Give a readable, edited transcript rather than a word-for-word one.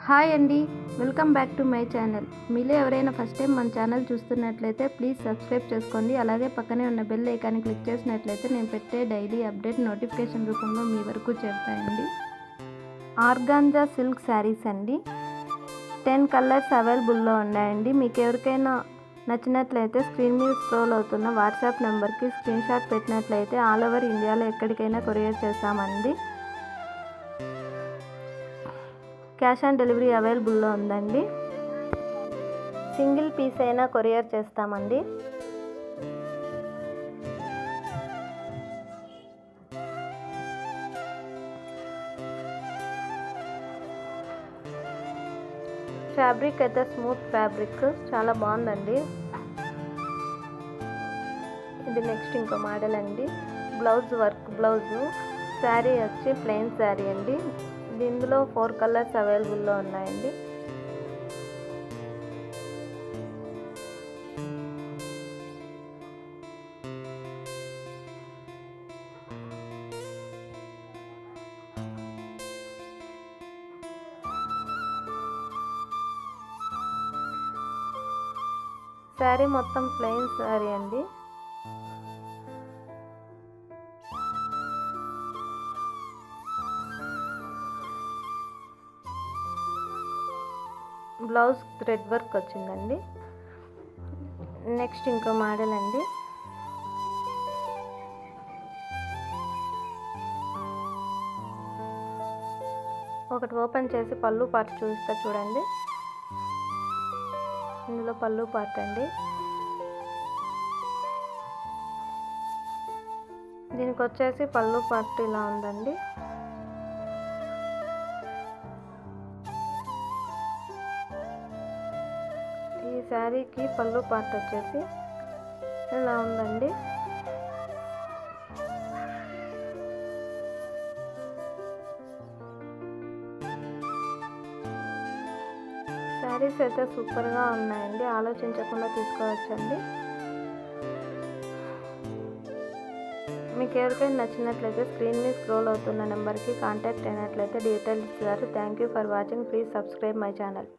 Hi అండి, welcome back to my channel. మీలో ఎవరైనా ఫస్ట్ టైం మన ఛానల్ చూస్తున్నట్లయితే ప్లీజ్ సబ్స్క్రైబ్ చేసుకోండి. అలాగే పక్కనే ఉన్న బెల్ ఐకాన్ని క్లిక్ చేసినట్లయితే నేను పెట్టే డైలీ అప్డేట్ నోటిఫికేషన్ రూపంలో మీ వరకు చేరుతాయండి. ఆర్గాంజా సిల్క్ శారీస్ అండి. 10 కలర్స్ అవైలబుల్లో ఉన్నాయండి. మీకు ఎవరికైనా నచ్చినట్లయితే స్క్రీన్ మీద స్క్రోల్ అవుతున్న వాట్సాప్ నెంబర్కి స్క్రీన్ షాట్ పెట్టినట్లయితే ఆల్ ఓవర్ ఇండియాలో ఎక్కడికైనా కొరియర్ చేస్తామండి. క్యాష్ ఆన్ డెలివరీ అవైలబుల్లో ఉందండి. సింగిల్ పీస్ అయినా కొరియర్ చేస్తామండి. ఫ్యాబ్రిక్ అయితే స్మూత్ ఫ్యాబ్రిక్, చాలా బాగుందండి. ఇది నెక్స్ట్ ఇంకో మోడల్ అండి. బ్లౌజ్ వర్క్ బ్లౌజు, శారీ వచ్చి ప్లెయిన్ శారీ అండి. ఇందులో 4 కలర్స్ అవైలబుల్లో ఉన్నాయండి. శారీ మొత్తం ప్లెయిన్ శారీ అండి. బ్లౌజ్ థ్రెడ్ వర్క్ వచ్చిందండి. నెక్స్ట్ ఇంకో మోడల్ అండి. ఒకటి ఓపెన్ చేసి పళ్ళు పార్ట్ చూపిస్తా చూడండి. ఇందులో పళ్ళు పార్ట్ అండి. దీనికి వచ్చేసి పళ్ళు పార్ట్ ఇలా ఉందండి. ఈ శారీకి పళ్ళు పార్ట్ వచ్చేసి ఇలా ఉందండి. శారీస్ అయితే సూపర్గా ఉన్నాయండి, ఆలోచించకుండా తీసుకోవచ్చండి. మీకు ఎవరికైనా నచ్చినట్లయితే స్క్రీన్ మీద స్క్రోల్ అవుతున్న నెంబర్కి కాంటాక్ట్ అయినట్లయితే డీటెయిల్స్ ఇస్తారు. Thank you for watching. Please subscribe my channel.